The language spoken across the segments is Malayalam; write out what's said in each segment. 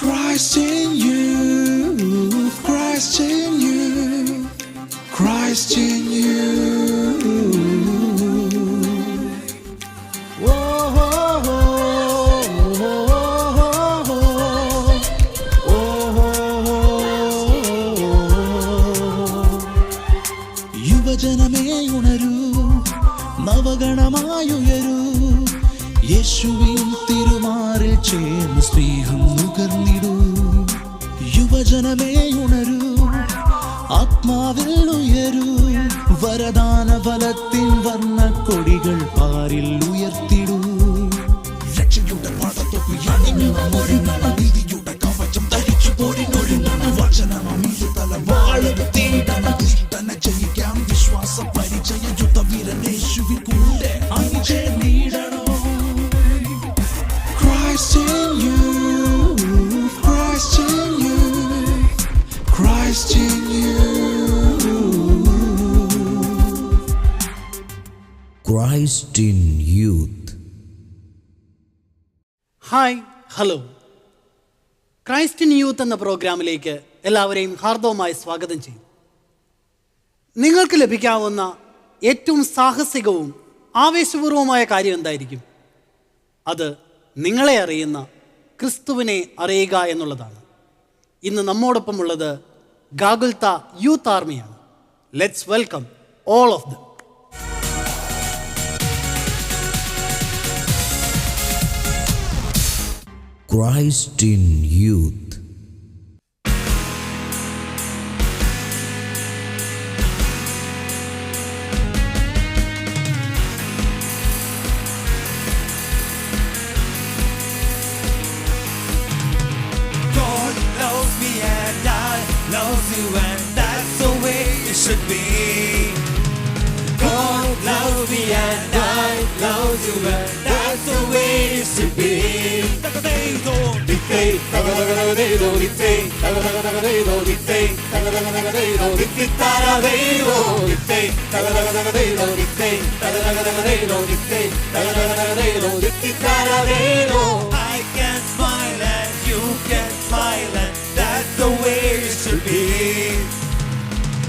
Christ in you, Christ in you, Christ in you. യുവജനമേ ഉണരൂ, നവഗണമായുയരൂ, യേശുവിൻ തിരുമാറിൽ ചേർന്ന് സ്നേഹം നുകർന്നിടൂ. യുവജനമേ ഉണരൂ, ആത്മാവിൽ ഉയരൂ, വരദാന ഫലത്തിൻ വർണ്ണക്കൊടികൾ പാരിൽ ഉയർത്തിടൂ. രക്ഷയുടെ പടത്തൊപ്പി അണിഞ്ഞൊരുങ്ങണം, നീതിയുടെ കവചം ധരിച്ചു പോരിനൊരുങ്ങണം, വചനമീതല വാഴെടുത്തിടണം, ദുഷ്ടനെ ജയിക്കാം വിശ്വാസ പരിചയ യുദ്ധവീരനേശുവിൻ കൂടെ അണിചേർന്നിടണം. Christ in you, Christ in you, Christ in you. Christ in youth. Hi, hello. Christ in youth എന്ന പ്രോഗ്രാമിലേക്ക് എല്ലാവരെയും ഹാർദവമായി സ്വാഗതം ചെയ്യും. നിങ്ങൾക്ക് ലഭിക്കാവുന്ന ഏറ്റവും സാഹസികവും ആവേശപൂർവമായ കാര്യം എന്തായിരിക്കും? അത് നിങ്ങളെ അറിയുന്ന ക്രിസ്തുവിനെ അറിയുക എന്നുള്ളതാണ്. ഇന്ന് നമ്മോടൊപ്പമുള്ളത് ഗാഗുൽത്ത യൂത്ത് ആർമിയാണ്. Let's welcome all of them. Christ in youth. God loves me and I love you, and that's the way it should be. God loves me and I love you, and that's the way it should be. I can smile and you can smile, and that's the way it should be.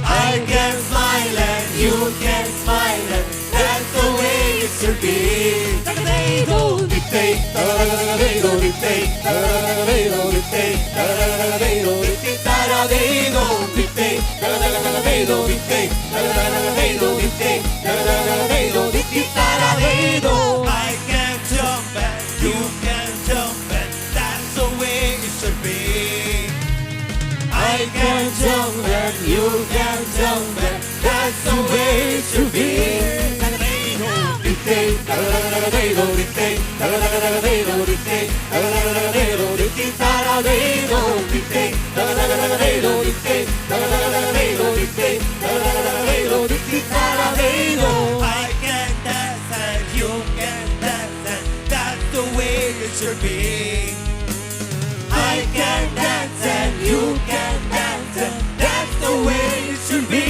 I can smile and you can smile, and that's the way it should be. I can jump and you can jump, and that's the way it should be. I can jump and you can jump, and that's the way it should be. I can dance and you can dance, and that's the way it should be. I can dance and you can dance, and that's the way it should be.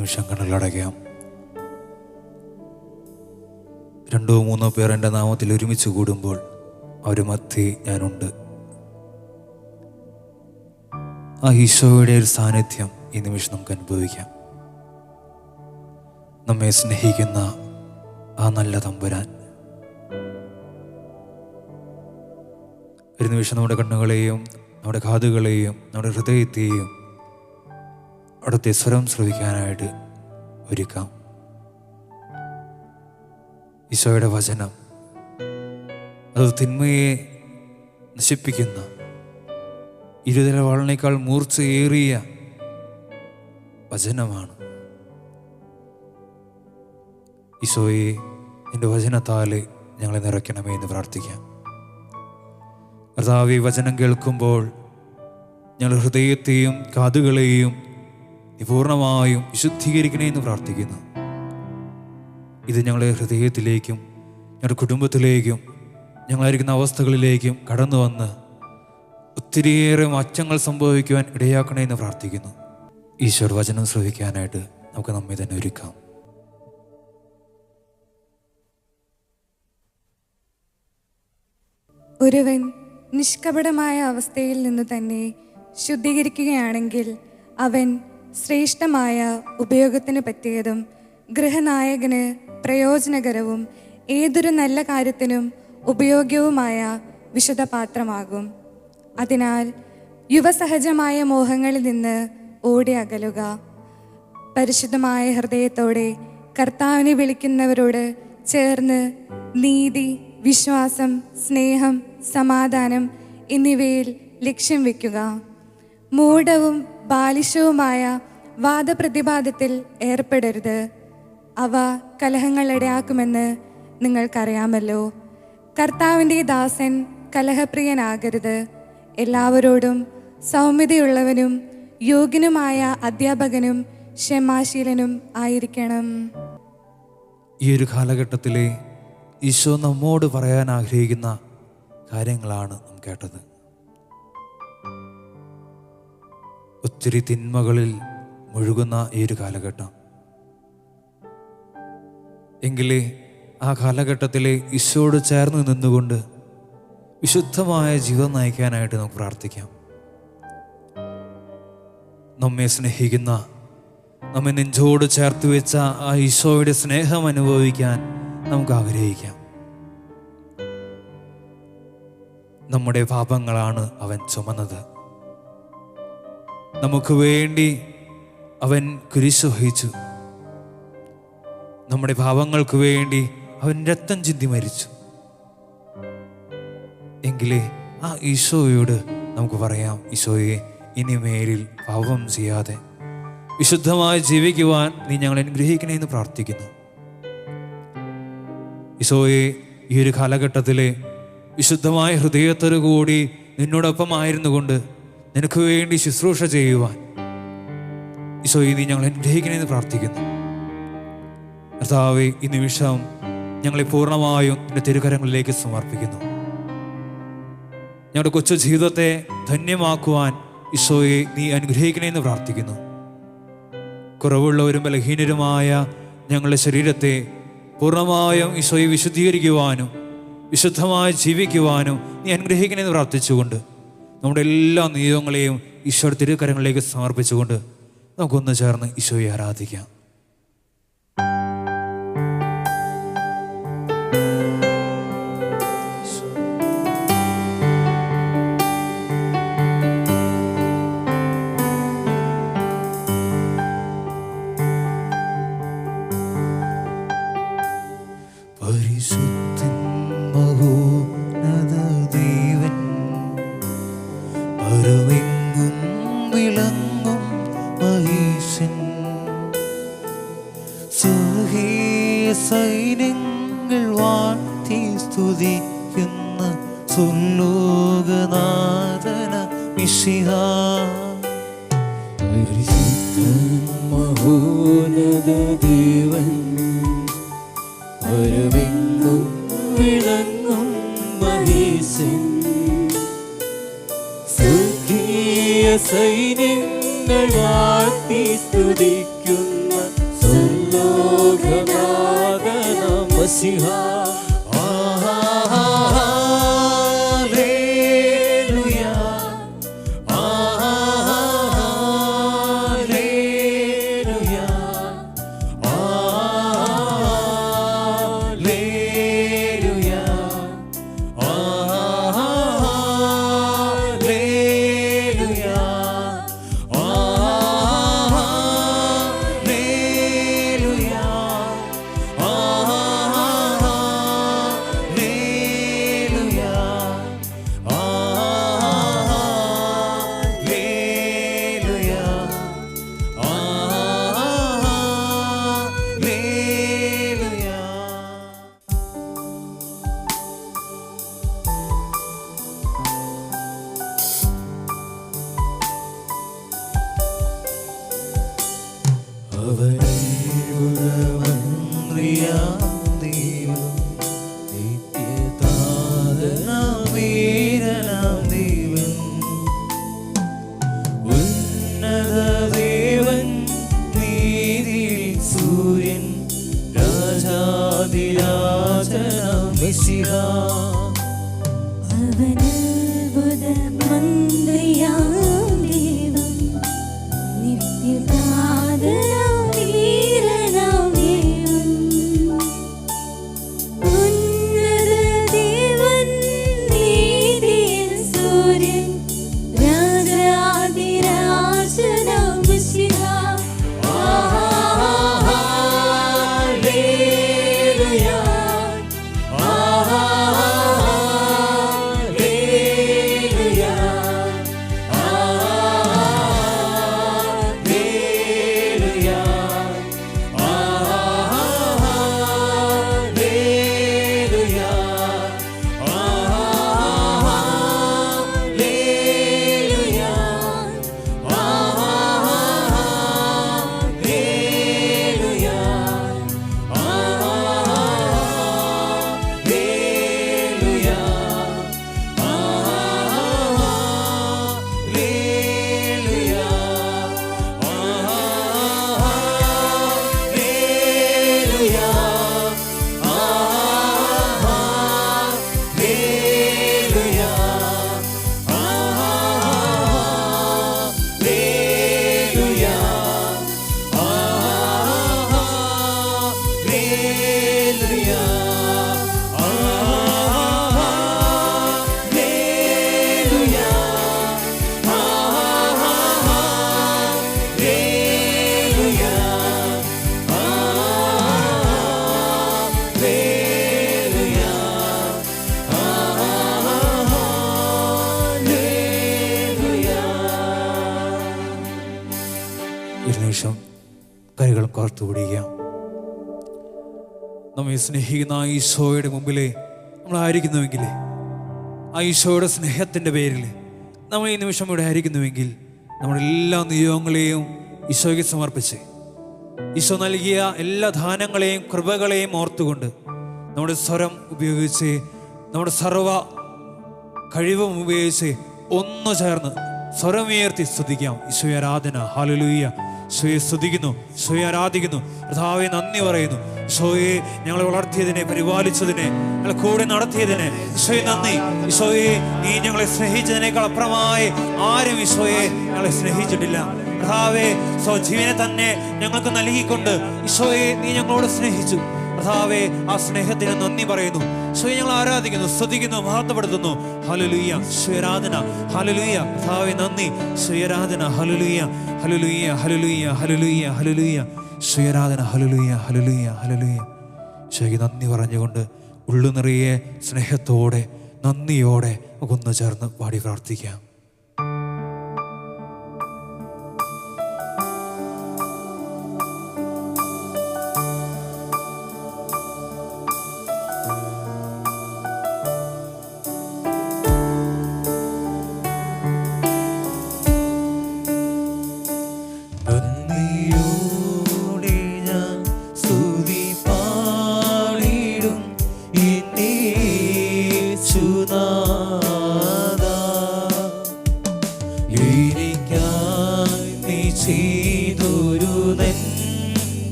നിമിഷം കണ്ണുകളടയ്ക്കാം. 2-3 പേർ എൻ്റെ നാമത്തിൽ ഒരുമിച്ച് കൂടുമ്പോൾ അവരുടെ മധ്യേ ഞാനുണ്ട്. ആ ഈശോയുടെ ഒരു സാന്നിധ്യം ഈ നിമിഷം നമുക്ക് അനുഭവിക്കാം. നമ്മെ സ്നേഹിക്കുന്ന ആ നല്ല തമ്പുരാൻ ഒരു നിമിഷം നമ്മുടെ കണ്ണുകളെയും നമ്മുടെ കാതുകളെയും നമ്മുടെ ഹൃദയത്തെയും അവിടുത്തെ സ്വരം ശ്രവിക്കാനായിട്ട് ഒരുക്കാം. ഈശോയുടെ വചനം അത് തിന്മയെ നശിപ്പിക്കുന്ന ഇരുതല വാളിനേക്കാൾ മൂർച്ചയേറിയ വചനമാണ്. ഈശോയെ, നിന്റെ വചനത്താൽ ഞങ്ങളെ നിറയ്ക്കണമേ എന്ന് പ്രാർത്ഥിക്കാം. കർത്താവേ, വചനം കേൾക്കുമ്പോൾ ഞങ്ങൾ ഹൃദയത്തെയും കാതുകളെയും പൂർണ്ണമായും വിശുദ്ധീകരിക്കണേ എന്ന് പ്രാർത്ഥിക്കുന്നു. ഇത് ഞങ്ങളുടെ ഹൃദയത്തിലേക്കും ഞങ്ങളുടെ കുടുംബത്തിലേക്കും ഞങ്ങളായിരിക്കുന്ന അവസ്ഥകളിലേക്കും കടന്നു വന്ന് ഒത്തിരിയേറെ മാറ്റങ്ങൾ സംഭവിക്കുവാൻ ഇടയാക്കണേ എന്ന് പ്രാർത്ഥിക്കുന്നു. ഈശ്വർ വചനം ശ്രവിക്കാനായിട്ട് നമുക്ക് നമ്മെ തന്നെ ഒരുക്കാം. ഒരുവൻ നിഷ്കപടമായ അവസ്ഥയിൽ നിന്ന് തന്നെ ശുദ്ധീകരിക്കുകയാണെങ്കിൽ അവൻ ശ്രേഷ്ഠമായ ഉപയോഗത്തിന് പറ്റിയതും ഗൃഹനായകന് പ്രയോജനകരവും ഏതൊരു നല്ല കാര്യത്തിനും ഉപയോഗ്യവുമായ വിശുദ്ധ പാത്രമാകും. അതിനാൽ യുവസഹജമായ മോഹങ്ങളിൽ നിന്ന് ഓടി അകലുക. പരിശുദ്ധമായ ഹൃദയത്തോടെ കർത്താവിനെ വിളിക്കുന്നവരോട് ചേർന്ന് നീതി, വിശ്വാസം, സ്നേഹം, സമാധാനം എന്നിവയിൽ ലക്ഷ്യം വയ്ക്കുക. മൂഢവും ബാലിശവുമായ വാദപ്രതിവാദത്തിൽ ഏർപ്പെടരുത്. അവ കലഹങ്ങൾ ഇടയാക്കുമെന്ന് നിങ്ങൾക്കറിയാമല്ലോ. കർത്താവിൻ്റെ ദാസൻ കലഹപ്രിയനാകരുത്. എല്ലാവരോടും സൗമ്യതയുള്ളവനും യോഗ്യനുമായ അധ്യാപകനും ക്ഷമാശീലനും ആയിരിക്കണം. ഈ ഒരു കാലഘട്ടത്തിലെ ഈശോ നമ്മോട് പറയാൻ ആഗ്രഹിക്കുന്ന കാര്യങ്ങളാണ് നാം കേട്ടത്. ഒത്തിരി തിന്മകളിൽ മുഴുകുന്ന ഈ ഒരു കാലഘട്ടം. എങ്കിലേ ആ കാലഘട്ടത്തിലെ ഈശോയോട് ചേർന്ന് നിന്നുകൊണ്ട് വിശുദ്ധമായ ജീവിതം നയിക്കാനായിട്ട് നമുക്ക് പ്രാർത്ഥിക്കാം. നമ്മെ സ്നേഹിക്കുന്ന, നമ്മെ നെഞ്ചോട് ചേർത്ത് വെച്ച ആ ഈശോയുടെ സ്നേഹം അനുഭവിക്കാൻ നമുക്ക് ആഗ്രഹിക്കാം. നമ്മുടെ പാപങ്ങളാണ് അവൻ ചുമന്നത്. നമുക്ക് വേണ്ടി അവൻ കുരിശ് വഹിച്ചു. നമ്മുടെ പാപങ്ങൾക്ക് വേണ്ടി അവൻ രക്തം ചിന്തി മരിച്ചു. എങ്കിലേ ആ ഈശോയോട് നമുക്ക് പറയാം, ഈശോയെ, ഇനിമേലിൽ പാപം ചെയ്യാതെ വിശുദ്ധമായി ജീവിക്കുവാൻ നീ ഞങ്ങളെ അനുഗ്രഹിക്കണേ എന്ന് പ്രാർത്ഥിക്കുന്നു. ഈശോയെ, ഈ ഒരു കാലഘട്ടത്തിലെ വിശുദ്ധമായ ഹൃദയത്തോടു കൂടി നിന്നോടൊപ്പം ആയിരുന്നു കൊണ്ട് നിനക്ക് വേണ്ടി ശുശ്രൂഷ ചെയ്യുവാൻ ഈശോയെ നീ ഞങ്ങളെ അനുഗ്രഹിക്കണേ എന്ന് പ്രാർത്ഥിക്കുന്നു. കർത്താവേ, ഈ നിമിഷം ഞങ്ങളെ പൂർണ്ണമായും നിന്റെ തിരുകരങ്ങളിലേക്ക് സമർപ്പിക്കുന്നു. ഞങ്ങളുടെ കൊച്ചു ജീവിതത്തെ ധന്യമാക്കുവാൻ ഈശോയെ നീ അനുഗ്രഹിക്കണേ എന്ന് പ്രാർത്ഥിക്കുന്നു. കുറവുള്ളവരും ബലഹീനരുമായ ഞങ്ങളുടെ ശരീരത്തെ പൂർണ്ണമായും ഈശോയെ വിശുദ്ധീകരിക്കുവാനും വിശുദ്ധമായി ജീവിക്കുവാനും നീ അനുഗ്രഹിക്കണേ എന്ന് പ്രാർത്ഥിച്ചുകൊണ്ട് നമ്മുടെ എല്ലാ നിയോഗങ്ങളെയും ഈശോയുടെ തിരുകരങ്ങളിലേക്ക് സമർപ്പിച്ചുകൊണ്ട് നമുക്കൊന്ന് ചേർന്ന് ഈശോയെ ആരാധിക്കാം. പരിശുദ്ധൻ മഹോന്നത ദേവൻ, പരമെങ്ങും വിളങ്ങും മഹേശൻ, സ്വർഗീയ സൈന്യങ്ങൾ വാഴ്ത്തി സ്തുതിക്കുന്ന സുലോകനാഥന മിശിഹാ. പരിശുദ്ധൻ മഹോന്നത ദേവൻ, പരമെങ്ങും വിളങ്ങും മഹേശൻ, സ്വർഗീയ സൈന്യങ്ങൾ വാഴ്ത്തി സ്തുതിക്കുന്ന സുലോകനാഥന മശിഹാ. ദൈവം നിത്യതാതനാം വീരനാം ദൈവൻ ഉന്നത ദേവൻ നീതിയിൽ സൂര്യൻ രാജാതിരാജനാം മിശിഹാ കൈകളും കോർത്തുപിടിക്കാം. നമ്മെ സ്നേഹിക്കുന്ന ആ ഈശോയുടെ മുമ്പിൽ നമ്മളായിരിക്കുന്നുവെങ്കിൽ, ആ ഈശോയുടെ സ്നേഹത്തിൻ്റെ പേരിൽ നമ്മൾ ഈ നിമിഷം ഇവിടെ ആയിരിക്കുന്നുവെങ്കിൽ, നമ്മുടെ എല്ലാ നിയോഗങ്ങളെയും ഈശോയ്ക്ക് സമർപ്പിച്ച് ഈശോ നൽകിയ എല്ലാ ദാനങ്ങളെയും കൃപകളെയും ഓർത്തുകൊണ്ട് നമ്മുടെ സ്വരം ഉപയോഗിച്ച്, നമ്മുടെ സർവ കഴിവും ഉപയോഗിച്ച് ഒന്ന് ചേർന്ന് സ്വരം ഉയർത്തി സ്തുതിക്കാം. ഈശോയെ ആരാധന, ഹല്ലേലൂയ. ഈശോയെ സ്തുതിക്കുന്നു, ഈശോയെ ആരാധിക്കുന്നു. കർത്താവേ നന്ദി പറയുന്നു. ഈശോയെ ഞങ്ങളെ വളർത്തിയതിനെ, പരിപാലിച്ചതിനെ, ഞങ്ങളെ കൂടെ നടത്തിയതിനെ ഈശോയെ നന്ദി. ഈശോയെ നീ ഞങ്ങളെ സ്നേഹിച്ചതിനേക്കാൾ അപ്പുറമായി ആരും ഈശോയെ ഞങ്ങളെ സ്നേഹിച്ചിട്ടില്ല. കർത്താവേ സ്വജീവനെ തന്നെ ഞങ്ങൾക്ക് നൽകിക്കൊണ്ട് ഈശോയെ നീ ഞങ്ങളോട് സ്നേഹിച്ചു. കർത്താവേ ആ സ്നേഹത്തിന് നന്ദി പറയുന്നു. ഈശോയെ ഞങ്ങൾ ആരാധിക്കുന്നു, സ്തുതിക്കുന്നു, മഹത്വപ്പെടുത്തുന്നു. ഹല്ലേലൂയ. ഈശോയെ ആരാധന, ഹല്ലേലൂയ. കർത്താവേ നന്ദി. ഈശോയെ ആരാധന, hallelujah, hallelujah, hallelujah, hallelujah, hallelujah. ഈശോയെ ആരാധന, ഹല്ലേലൂയ, ഹല്ലേലൂയ, ഹല്ലേലൂയ. ഈശോയ്ക്ക് നന്ദി പറഞ്ഞുകൊണ്ട് ഉള്ളു നിറയെ സ്നേഹത്തോടെ നന്ദിയോടെ ഒന്ന് ചേർന്ന് പാടി പ്രാർത്ഥിക്കാം.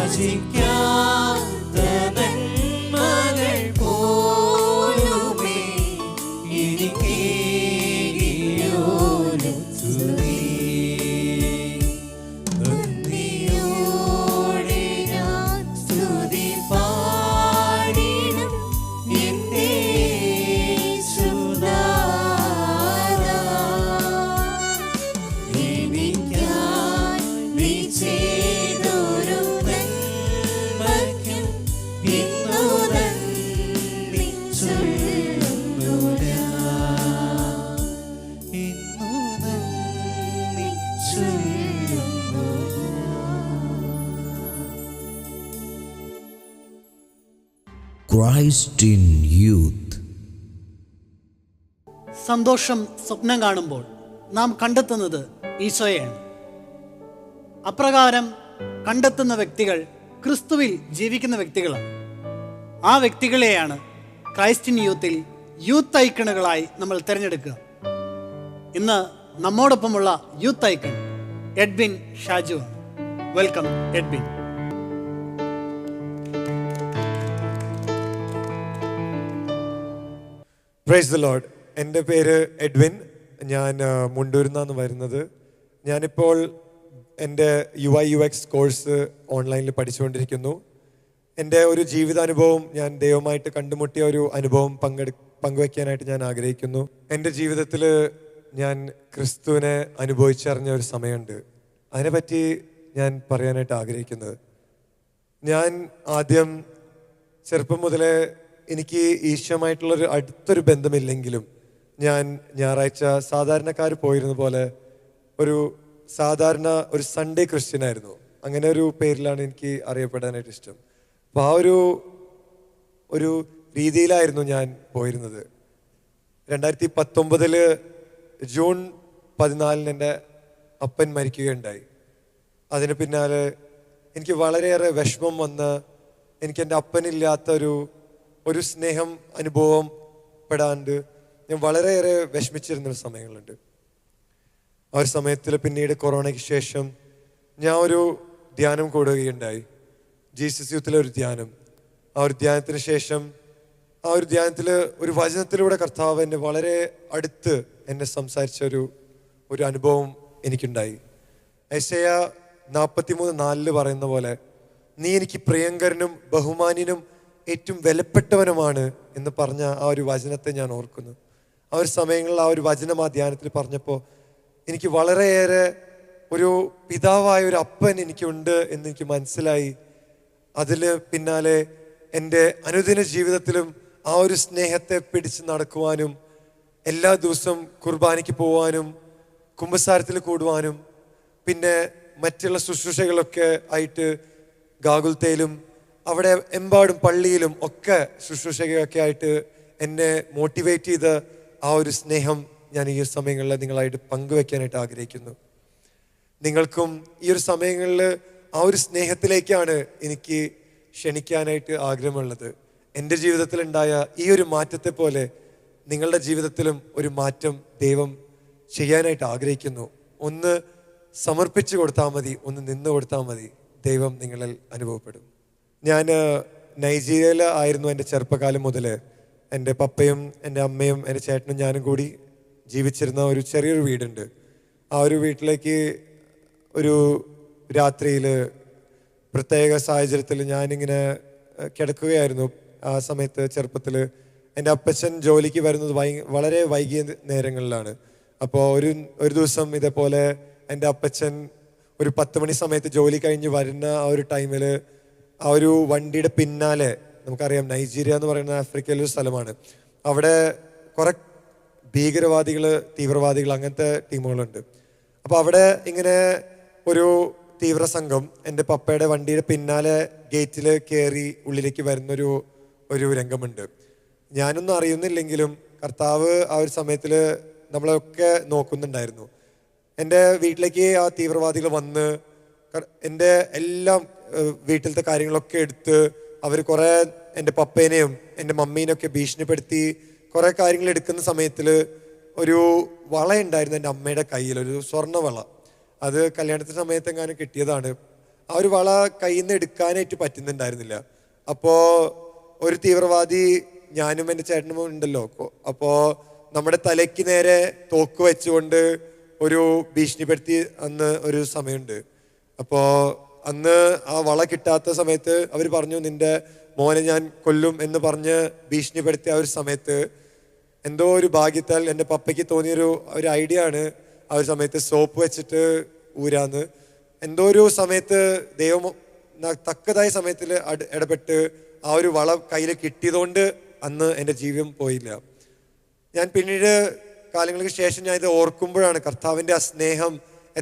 യാചിക്കാത്ത നന്മകൾ പോലുമേ എനിക്കേകിയോരും സ്തുതി. നന്ദിയോടെ ഞാൻ സ്തുതി പാടിടും എന്റെ യേശുനാഥാ. എനിക്കായി നീ ചെയ്തൊരു നന്മയ്ക്കും ഇന്നു നന്ദി ചൊല്ലുന്നു ഞാൻ. ഇന്നു നന്ദി ചൊല്ലുന്നു Christ in Youth. സന്തോഷം സ്വപ്നം കാണുമ്പോൾ നാം കണ്ടെത്തുന്നത് ഈശോയെയാണ്. അപ്രകാരം കണ്ടെത്തുന്ന വ്യക്തികൾ ക്രിസ്തുവിൽ ജീവിക്കുന്ന വ്യക്തികളാണ്. ആ വ്യക്തികളെയാണ് ക്രൈസ്ത്യൻ യൂത്തിൽ യൂത്ത് ഐക്കണുകളായി നമ്മൾ തിരഞ്ഞെടുക്കുക. ഇന്ന് നമ്മോടൊപ്പമുള്ള യൂത്ത് ഐക്കൺ എഡ്വിൻ ഷാജു ആണ്. Welcome Edwin. Praise the Lord. എൻ്റെ പേര് എഡ്വിൻ. ഞാൻ മുണ്ടൂരിൽ നിന്നാണ് വരുന്നത്. ഞാനിപ്പോൾ എൻ്റെ UI/UX കോഴ്സ് ഓൺലൈനിൽ പഠിച്ചുകൊണ്ടിരിക്കുന്നു. എൻ്റെ ഒരു ജീവിതാനുഭവം, ഞാൻ ദൈവമായിട്ട് കണ്ടുമുട്ടിയ ഒരു അനുഭവം പങ്കുവയ്ക്കാനായിട്ട് ഞാൻ ആഗ്രഹിക്കുന്നു. എൻ്റെ ജീവിതത്തിൽ ഞാൻ ക്രിസ്തുവിനെ അനുഭവിച്ചറിഞ്ഞ ഒരു സമയമുണ്ട്. അതിനെപ്പറ്റി ഞാൻ പറയാനായിട്ട് ആഗ്രഹിക്കുന്നത്, ഞാൻ ആദ്യം ചെറുപ്പം മുതലേ എനിക്ക് ഈശോയുമായിട്ടുള്ളൊരു അടുത്തൊരു ബന്ധമില്ലെങ്കിലും ഞാൻ ഞായറാഴ്ച സാധാരണക്കാർ പോയിരുന്ന പോലെ ഒരു സാധാരണ ഒരു സൺഡേ ക്രിസ്ത്യൻ ആയിരുന്നു. അങ്ങനെ ഒരു പേരിലാണ് എനിക്ക് അറിയപ്പെടാനായിട്ട് ഇഷ്ടം. അപ്പോൾ ആ ഒരു രീതിയിലായിരുന്നു ഞാൻ പോയിരുന്നത്. 2019 ജൂൺ 14 എൻ്റെ അപ്പൻ മരിക്കുകയുണ്ടായി. അതിന് പിന്നാലെ എനിക്ക് വളരെയേറെ വിഷമം വന്ന്, എനിക്ക് എൻ്റെ അപ്പനില്ലാത്ത ഒരു സ്നേഹം അനുഭവം പെടാണ്ട് ഞാൻ വളരെയേറെ വിഷമിച്ചിരുന്നൊരു സമയങ്ങളുണ്ട്. ആ ഒരു സമയത്തിൽ പിന്നീട് കൊറോണയ്ക്ക് ശേഷം ഞാൻ ഒരു ധ്യാനം കൂടുകയുണ്ടായി, ജീസസ് യൂത്തിലെ ഒരു ധ്യാനം. ആ ഒരു ധ്യാനത്തിന് ശേഷം ആ ഒരു ധ്യാനത്തിൽ ഒരു വചനത്തിലൂടെ കർത്താവ് എന്നെ വളരെ അടുത്ത് എന്നെ സംസാരിച്ച ഒരു അനുഭവം എനിക്കുണ്ടായി. യെശയ്യാ 43:4 പറയുന്ന പോലെ, നീ എനിക്ക് പ്രിയങ്കരനും ബഹുമാന്യനും ഏറ്റവും വിലപ്പെട്ടവനുമാണ് എന്ന് പറഞ്ഞ ആ ഒരു വചനത്തെ ഞാൻ ഓർക്കുന്നു. ആ ഒരു സമയങ്ങളിൽ ആ ഒരു വചനം ആ ധ്യാനത്തിൽ പറഞ്ഞപ്പോൾ എനിക്ക് വളരെയേറെ ഒരു പിതാവായ ഒരു അപ്പൻ എനിക്കുണ്ട് എന്ന് എനിക്ക് മനസ്സിലായി. അതിൽ പിന്നാലെ എൻ്റെ അനുദിന ജീവിതത്തിലും ആ ഒരു സ്നേഹത്തെ പിടിച്ച് നടക്കുവാനും, എല്ലാ ദിവസവും കുർബാനയ്ക്ക് പോവാനും, കുമ്പസാരത്തിൽ കൂടുവാനും, പിന്നെ മറ്റുള്ള ശുശ്രൂഷകളൊക്കെ ആയിട്ട് ഗാഗുൽത്തയിലും അവിടെ എമ്പാടും പള്ളിയിലും ഒക്കെ ശുശ്രൂഷയൊക്കെ ആയിട്ട് എന്നെ മോട്ടിവേറ്റ് ചെയ്ത് ആ ഒരു സ്നേഹം ഞാൻ ഈ സമയങ്ങളിൽ നിങ്ങളായിട്ട് പങ്കുവെക്കാനായിട്ട് ആഗ്രഹിക്കുന്നു. നിങ്ങൾക്കും ഈ ഒരു സമയങ്ങളിൽ ആ ഒരു സ്നേഹത്തിലേക്കാണ് എനിക്ക് ക്ഷണിക്കാനായിട്ട് ആഗ്രഹമുള്ളത്. എൻ്റെ ജീവിതത്തിലുണ്ടായ ഈ ഒരു മാറ്റത്തെ പോലെ നിങ്ങളുടെ ജീവിതത്തിലും ഒരു മാറ്റം ദൈവം ചെയ്യാനായിട്ട് ആഗ്രഹിക്കുന്നു. ഒന്ന് സമർപ്പിച്ചു കൊടുത്താൽ മതി, ഒന്ന് നിന്ന് കൊടുത്താൽ മതി, ദൈവം നിങ്ങളിൽ അനുഭവപ്പെടും. ഞാൻ നൈജീരിയയിൽ ആയിരുന്നു എൻ്റെ ചെറുപ്പകാലം മുതൽ. എൻ്റെ പപ്പയും എൻ്റെ അമ്മയും എൻ്റെ ചേട്ടനും ഞാനും കൂടി ജീവിച്ചിരുന്ന ഒരു ചെറിയൊരു വീടുണ്ട്. ആ ഒരു വീട്ടിലേക്ക് ഒരു രാത്രിയിൽ പ്രത്യേക സാഹചര്യത്തിൽ ഞാനിങ്ങനെ കിടക്കുകയായിരുന്നു. ആ സമയത്ത് ചെറുപ്പത്തിൽ എൻ്റെ അപ്പച്ചൻ ജോലിക്ക് വരുന്നത് വളരെ വൈകിയ നേരങ്ങളിലാണ്. അപ്പോൾ ഒരു ദിവസം ഇതേപോലെ എൻ്റെ അപ്പച്ചൻ ഒരു 10 മണി സമയത്ത് ജോലി കഴിഞ്ഞ് വരുന്ന ആ ഒരു ടൈമിൽ ആ ഒരു വണ്ടിയുടെ പിന്നാലെ, നമുക്കറിയാം നൈജീരിയ എന്ന് പറയുന്ന ആഫ്രിക്കയിലെ ഒരു സ്ഥലമാണ്, അവിടെ കുറെ ഭീകരവാദികൾ, തീവ്രവാദികൾ, അങ്ങനത്തെ ടീമുകളുണ്ട്. അപ്പോൾ അവിടെ ഇങ്ങനെ ഒരു തീവ്ര സംഘം എൻ്റെ പപ്പയുടെ വണ്ടിയുടെ പിന്നാലെ ഗേറ്റിൽ കയറി ഉള്ളിലേക്ക് വരുന്നൊരു രംഗമുണ്ട്. ഞാനൊന്നും അറിയുന്നില്ലെങ്കിലും കർത്താവ് ആ ഒരു സമയത്തിൽ നമ്മളെയൊക്കെ നോക്കുന്നുണ്ടായിരുന്നു. എൻ്റെ വീട്ടിലേക്ക് ആ തീവ്രവാദികൾ വന്ന് എൻ്റെ എല്ലാം വീട്ടിലത്തെ കാര്യങ്ങളൊക്കെ എടുത്ത് അവർ കുറേ എൻ്റെ പപ്പേനെയും എൻ്റെ മമ്മീനെയൊക്കെ ഭീഷണിപ്പെടുത്തി കുറേ കാര്യങ്ങൾ എടുക്കുന്ന സമയത്തിൽ ഒരു വളയുണ്ടായിരുന്നു എൻ്റെ അമ്മയുടെ കയ്യിൽ, ഒരു സ്വർണ്ണ വള. അത് കല്യാണത്തിന് സമയത്ത് എങ്ങാനും കിട്ടിയതാണ്. ആ ഒരു വള കയ്യിൽ നിന്ന് എടുക്കാനായിട്ട് പറ്റുന്നുണ്ടായിരുന്നില്ല. അപ്പോൾ ഒരു തീവ്രവാദി, ഞാനും എൻ്റെ ചേട്ടനും ഉണ്ടല്ലോ, അപ്പോൾ നമ്മുടെ തലയ്ക്ക് നേരെ തോക്ക് വെച്ചുകൊണ്ട് ഒരു ഭീഷണിപ്പെടുത്തി അന്ന് ഒരു സമയമുണ്ട്. അപ്പോൾ അന്ന് ആ വള കിട്ടാത്ത സമയത്ത് അവർ പറഞ്ഞു, നിന്റെ മോനെ ഞാൻ കൊല്ലും എന്ന് പറഞ്ഞ് ഭീഷണിപ്പെടുത്തിയ ആ ഒരു സമയത്ത് എന്തോ ഒരു ഭാഗ്യത്താൽ എൻ്റെ പപ്പയ്ക്ക് തോന്നിയൊരു ഐഡിയ ആണ് ആ ഒരു സമയത്ത് സോപ്പ് വെച്ചിട്ട് ഊരാന്ന്. എന്തോ ഒരു സമയത്ത് ദൈവം തക്കതായ സമയത്തിൽ ഇടപെട്ട് ആ ഒരു വള കയ്യിൽ കിട്ടിയതുകൊണ്ട് അന്ന് എൻ്റെ ജീവിതം പോയില്ല. ഞാൻ പിന്നീട് കാലങ്ങൾക്ക് ശേഷം ഞാൻ ഇത് ഓർക്കുമ്പോഴാണ് കർത്താവിൻ്റെ ആ സ്നേഹം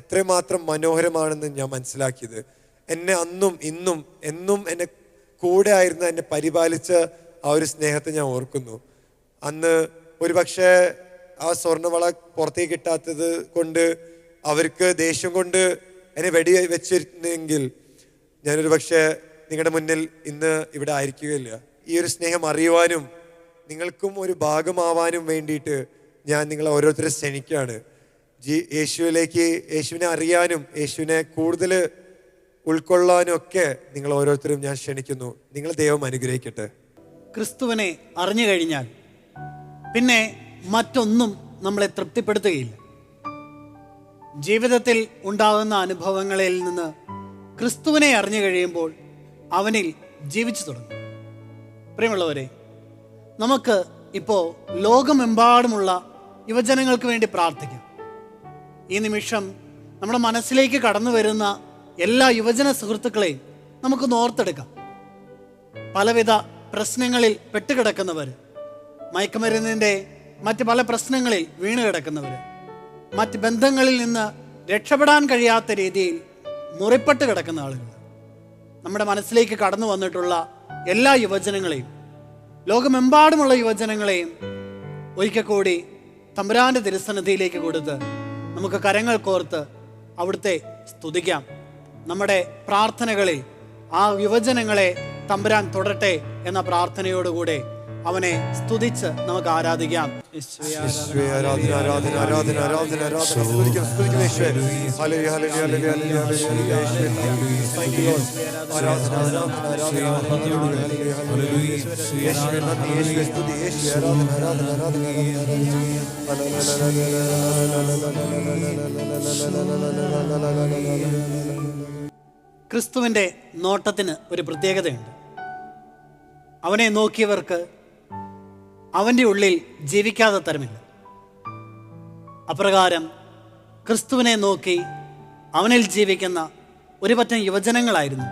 എത്രമാത്രം മനോഹരമാണെന്ന് ഞാൻ മനസ്സിലാക്കിയത്. എന്നെ അന്നും ഇന്നും എന്നും എന്നെ കൂടെ ആയിരുന്ന, എന്നെ പരിപാലിച്ച ആ ഒരു സ്നേഹത്തെ ഞാൻ ഓർക്കുന്നു. അന്ന് ഒരു പക്ഷേ ആ സ്വർണ്ണവള പുറത്തേക്ക് കിട്ടാത്തത് കൊണ്ട് അവർക്ക് ദേഷ്യം കൊണ്ട് എന്നെ വെടി വെച്ചിരുന്നെങ്കിൽ ഞാനൊരു പക്ഷേ നിങ്ങളുടെ മുന്നിൽ ഇന്ന് ഇവിടെ ആയിരിക്കുകയില്ല. ഈ ഒരു സ്നേഹം അറിയുവാനും നിങ്ങൾക്കും ഒരു ഭാഗമാവാനും വേണ്ടിയിട്ട് ഞാൻ നിങ്ങളെ ഓരോരുത്തരെ ക്ഷണിക്കുകയാണ്. യേശുവിനെ അറിയാനും യേശുവിനെ കൂടുതൽ ഉൾക്കൊള്ളാനും ഒക്കെ നിങ്ങൾ ഓരോരുത്തരും ഞാൻ ക്ഷണിക്കുന്നു. നിങ്ങൾ ദൈവം അനുഗ്രഹിക്കട്ടെ. ക്രിസ്തുവിനെ അറിഞ്ഞു കഴിഞ്ഞാൽ പിന്നെ മറ്റൊന്നും നമ്മളെ തൃപ്തിപ്പെടുത്തുകയില്ല. ജീവിതത്തിൽ ഉണ്ടാകുന്ന അനുഭവങ്ങളിൽ നിന്ന് ക്രിസ്തുവിനെ അറിഞ്ഞു കഴിയുമ്പോൾ അവനിൽ ജീവിച്ചു തുടങ്ങും. പ്രിയമുള്ളവരെ, നമുക്ക് ഇപ്പോൾ ലോകമെമ്പാടുമുള്ള യുവജനങ്ങൾക്ക് വേണ്ടി പ്രാർത്ഥിക്കാം. ഈ നിമിഷം നമ്മുടെ മനസ്സിലേക്ക് കടന്നു വരുന്ന എല്ലാ യുവജന സുഹൃത്തുക്കളെയും നമുക്കൊന്ന് ഓർത്തെടുക്കാം. പലവിധ പ്രശ്നങ്ങളിൽ പെട്ടുകിടക്കുന്നവർ, മയക്കുമരുന്നിൻ്റെ മറ്റ് പല പ്രശ്നങ്ങളിൽ വീണ് കിടക്കുന്നവർ, മറ്റ് ബന്ധങ്ങളിൽ നിന്ന് രക്ഷപ്പെടാൻ കഴിയാത്ത രീതിയിൽ മുറിപ്പെട്ട് കിടക്കുന്ന ആളുകൾ, നമ്മുടെ മനസ്സിലേക്ക് കടന്നു വന്നിട്ടുള്ള എല്ലാ യുവജനങ്ങളെയും, ലോകമെമ്പാടുമുള്ള യുവജനങ്ങളെയും ഒരിക്കൽ കൂടി തമ്പുരാന്റെ തിരുസന്നിധിയിലേക്ക് കൊടുത്ത് നമുക്ക് കരങ്ങൾ കോർത്ത് അവിടുത്തെ സ്തുതിക്കാം. നമ്മുടെ പ്രാർത്ഥനകളിൽ ആ യുവജനങ്ങളെ തമ്പുരാൻ തൊടട്ടെ എന്ന പ്രാർത്ഥനയോടുകൂടെ അവനെ സ്തുതിച്ച് നമുക്ക് ആരാധിക്കാം. ക്രിസ്തുവിൻ്റെ നോട്ടത്തിന് ഒരു പ്രത്യേകതയുണ്ട്. അവനെ നോക്കിയവർക്ക് അവൻ്റെ ഉള്ളിൽ ജീവിക്കാതെ തരമില്ല. അപ്രകാരം ക്രിസ്തുവിനെ നോക്കി അവനിൽ ജീവിക്കുന്ന ഒരു പറ്റം യുവജനങ്ങളായിരുന്നു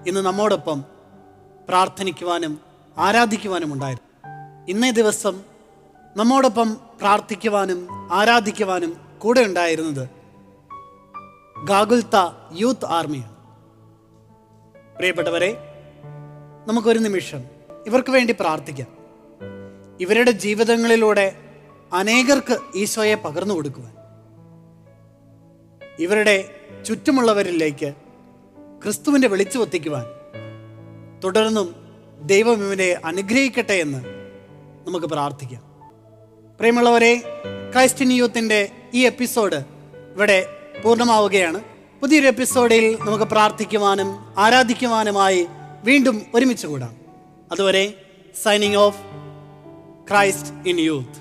ഇന്ന് നമ്മോടൊപ്പം പ്രാർത്ഥിക്കുവാനും ആരാധിക്കുവാനും ഉണ്ടായിരുന്നു. ഇന്നേ ദിവസം നമ്മോടൊപ്പം പ്രാർത്ഥിക്കുവാനും ആരാധിക്കുവാനും കൂടെ ഉണ്ടായിരുന്നത് ഗാഗുൽത്ത യൂത്ത് ആർമിയാണ്. പ്രിയപ്പെട്ടവരെ, നമുക്കൊരു നിമിഷം ഇവർക്ക് വേണ്ടി പ്രാർത്ഥിക്കാം. ഇവരുടെ ജീവിതങ്ങളിലൂടെ അനേകർക്ക് ഈശോയെ പകർന്നു കൊടുക്കുവാൻ, ഇവരുടെ ചുറ്റുമുള്ളവരിലേക്ക് ക്രിസ്തുവിൻ്റെ വെളിച്ചം എത്തിക്കുവാൻ തുടർന്നും ദൈവം ഇവരെ അനുഗ്രഹിക്കട്ടെ എന്ന് നമുക്ക് പ്രാർത്ഥിക്കാം. പ്രിയമുള്ളവരെ, ക്രൈസ്റ്റ് ഇൻ യൂത്തിൻ്റെ ഈ എപ്പിസോഡ് ഇവിടെ പൂർണ്ണമാവുകയാണ്. പുതിയൊരു എപ്പിസോഡിൽ നമുക്ക് പ്രാർത്ഥിക്കുവാനും ആരാധിക്കുവാനുമായി വീണ്ടും ഒരുമിച്ച് കൂടാം. അതുവരെ signing off, Christ in youth.